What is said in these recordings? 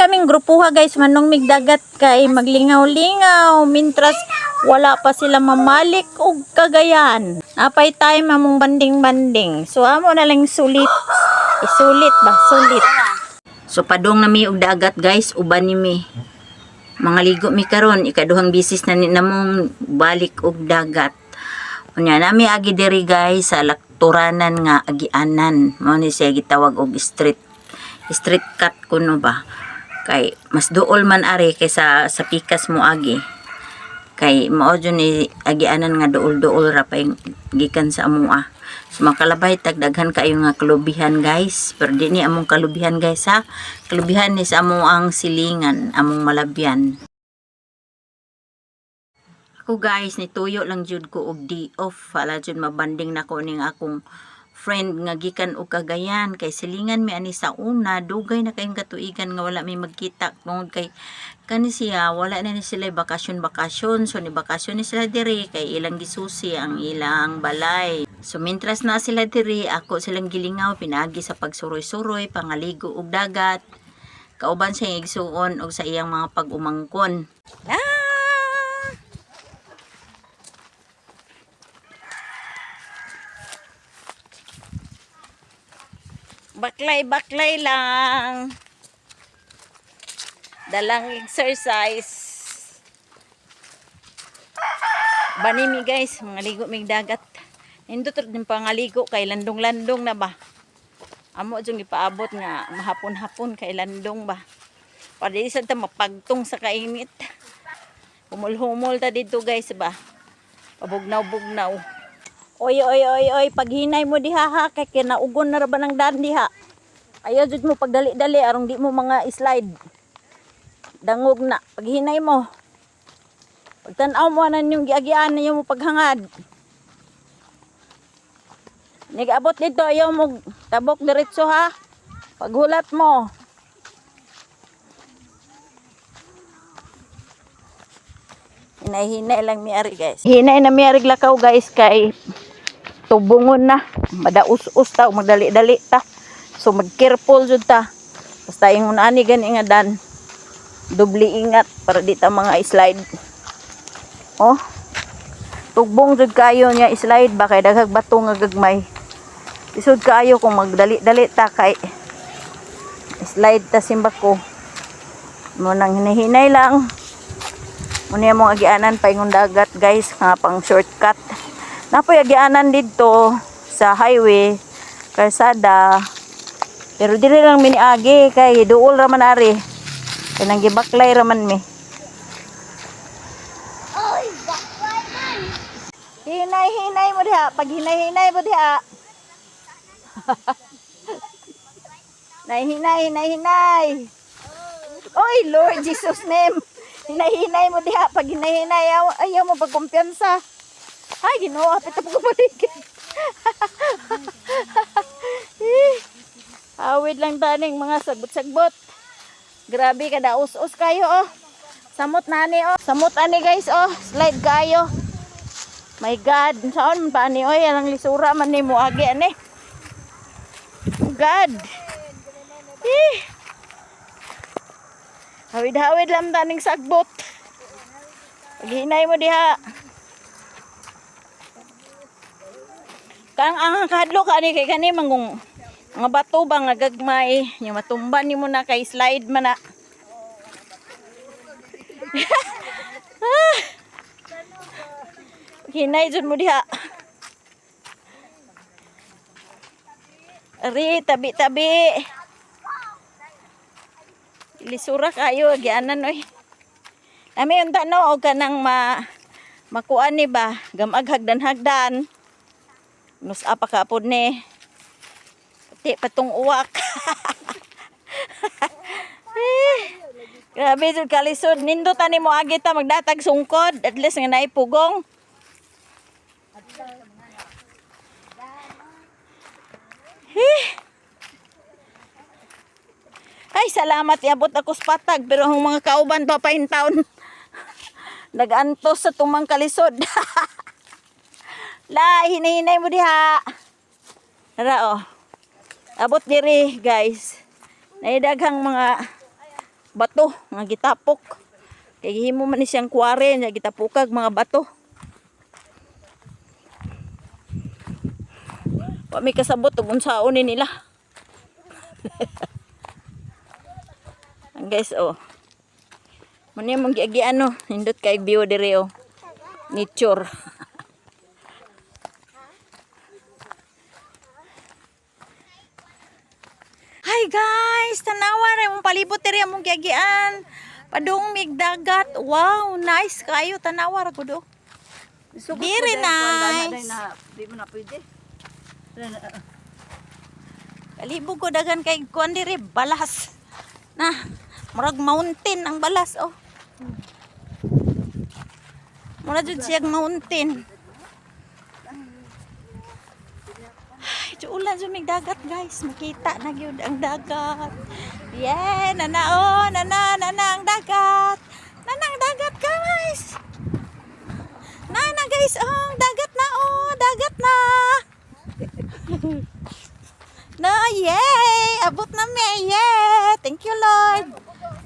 kaming grupuha guys, manong migdagat kay maglingaw-lingaw mintras wala pa sila mamalik og Cagayan. Napay time among banding-banding. So amo na lang sulit. Isulit ba? Sulit. So padung na mi og dagat guys, uban ni mi. Mga ligo mi karon, ikaduhang bisis na ni namong balik og dagat. Unya nami agi diri guys sa lakturanan nga agianan. Mao ni siya gitawag og street cut kuno ba. Kay mas duol man ari kaysa sa pikas mo agi. Kay mao jud ni agianan nga duol-duol ra pay gikan sa amoa. So makalabay tagdaghan kayo nga kalubihan guys. Pero di ni among kalubihan guys ha. Kalubihan ni sa amoang silingan, among malabyan. Ako guys, nituyo lang jud ko og day off. Wala jud mabanding nako ning akong friend nga gikan og Cagayan kay silingan mi ani sa una, dugay na kayong katuigan nga wala mi magkita tungod kay kani siya wala na ni sila bakasyon so ni bakasyon ni sila diri kay ilang gisusi ang ilang balay. So mintras na sila diri, ako silang gilingaw pinagi sa pagsuroy-suroy, pangaligo og dagat. Kauban siya igsuon og sa iyang mga pag-umangkon. Baklay lang. Dalang exercise. Banimi guys, mga ligo mig dagat. Nindot din pangaligo kay landong-landong na ba. Amo jung ipaabot nga mahapon-hapon kay landong ba. Para di sa ta mapagtong sa kainit. Humul-humul ta dito guys ba. Pabugnaw-bugnaw. Oy, paghinay mo diha ha, kay kinaugon na ra ba ng daan diha. Ayaw jud mo pagdali-dali, arong di mo mga slide. Dangog na, paghinay mo. Pagtanaw mo anan yung giagian na mo paghangad. Nag-abot dito, ayaw mo tabok diretso ha. Paghulat mo. Hinay-hinay lang mi ari guys. Hinay na mi ari lakaw guys kay tubungon na, madaus-us ta, magdali-dali ta. So mag-careful jud ta. Basta ingon ani gani nga dan. Dubli ingat para di ta mga slide. Oh. Tugbong jud kayo nya slide ba kay daghag bato nga gagmay. Isud kayo kung magdali-dali ta kay slide ta simbako. Mo nang hinahinay lang. Muna mong agianan paingon dagat guys nga pang shortcut. Napoy agianan dito sa highway, kalsada. Pero dili lang miniagi kay duol ra man ari. Kay nang gibaklay ra man mi. Oy, baklay man. Hinay mo diha, pag hinay mo diha. Hinay. Oy, Lord Jesus name. Hinay mo diha, pag hinay ayaw mo pagkumpiyansa. Ay, Ginoo, apit na pagkumalik. Awid lang taning mga sagbot-sagbot. Grabe ka daos-os kayo oh. Samot na ani oh. Samot ani guys oh. Slide kayo. My God, saan pa ani oy, anang lisura man nimo agi ani. God. Hawid-hawid lang taning sagbot. Paghinay mo diha. Kang ang kahadlo ka ni kay kani mangong mga bato ba nga gagmay yung matumba ni mo na kay slide man na. Hinay jud mo diha. Ari tabi-tabi. Lisura kayo agianan oy. Ami unta no og kanang makuan ni ba gamag hagdan-hagdan. Nus apa ka pod ni. Pati patong uwak. Grabe jud kalisod, nindot ani mo agi ta magdatag sungkod, at least nga naipugong. Ay salamat iabot ako sa patag pero ang mga kauban pa pahintaon. Nagantos sa tumang kalisod. La, hinay-hinay mo diha. Tara oh. Abot diri guys. Naidaghang mga bato nga gitapok. Kay gihimo man ni siyang kuware nga gitapukag mga bato. Wa may kasabot ug unsaon ni nila. Ang guys oh. Muna mong giagian no, nindot kay view dire oh. Nature. Hi guys, tanawa rin mong palibot diri among giagian. Padung mig dagat. Wow, nice kayo tanawa ra ko do. Very nice. Di mo na pwede. Kalibog ko dagan kay kuan diri balas. Na, murag mountain ang balas oh. Mura jud siya mountain. Ay, ulan jud mig dagat guys. Makita na gyud ang dagat. Yeah, nana oh, nana ang dagat. Nana ang dagat guys. Nana guys, oh, dagat na oh, dagat na. No, yay! Abot na mi, yay! Thank you Lord.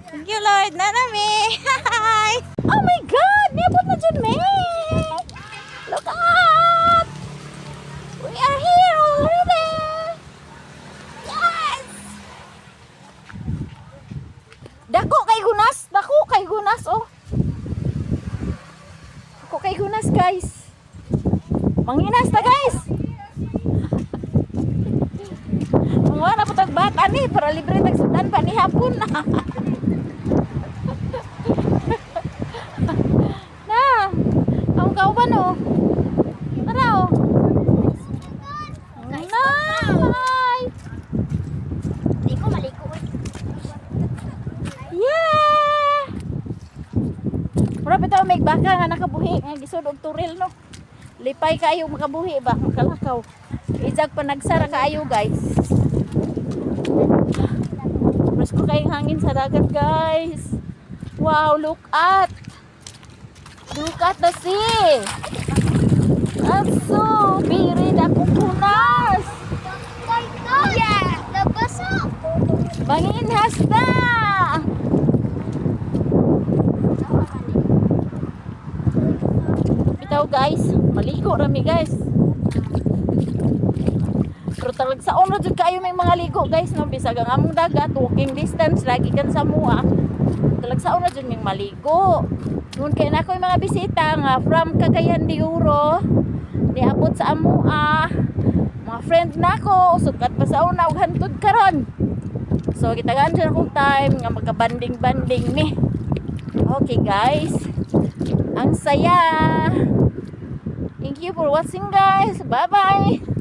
Thank you Lord, nana mi. Hi. Oh my God, niabot na jud mi. Look out! We are here already. Yes! Dako kay gunas oh. Dako kay gunas guys. Manginas ta guys. Mga na putag bata ni para libre tagsudan pa ni hapon. Na. Ang kauban oh. Tara oh. Nay. Di ko maliko. Yeah. Pero bitaw may baka nga nakabuhi nga gisod og turil no. Lipay kayo makabuhi ba makalakaw. Ijag pa nagsara kaayo guys. Mas ko kayong hangin sa dagat guys. Wow, look at the sea. That's so very nakukunas. Yeah, nabasa. Bangin hasta. Bitaw guys, maligo rami guys. Pero talag sa ono jud kayo may mga ligo guys no bisag ang among dagat walking distance lagi kan sa mua. Talag sa ono jud may maligo. Ngun kay nako yung mga bisita nga from Cagayan de Oro niabot sa amua. Mga friend nako sukat pa sa una ug hantud karon. So gitagaan jud akong time nga magkabanding-banding mi. Okay guys. Ang saya. Thank you for watching guys. Bye-bye.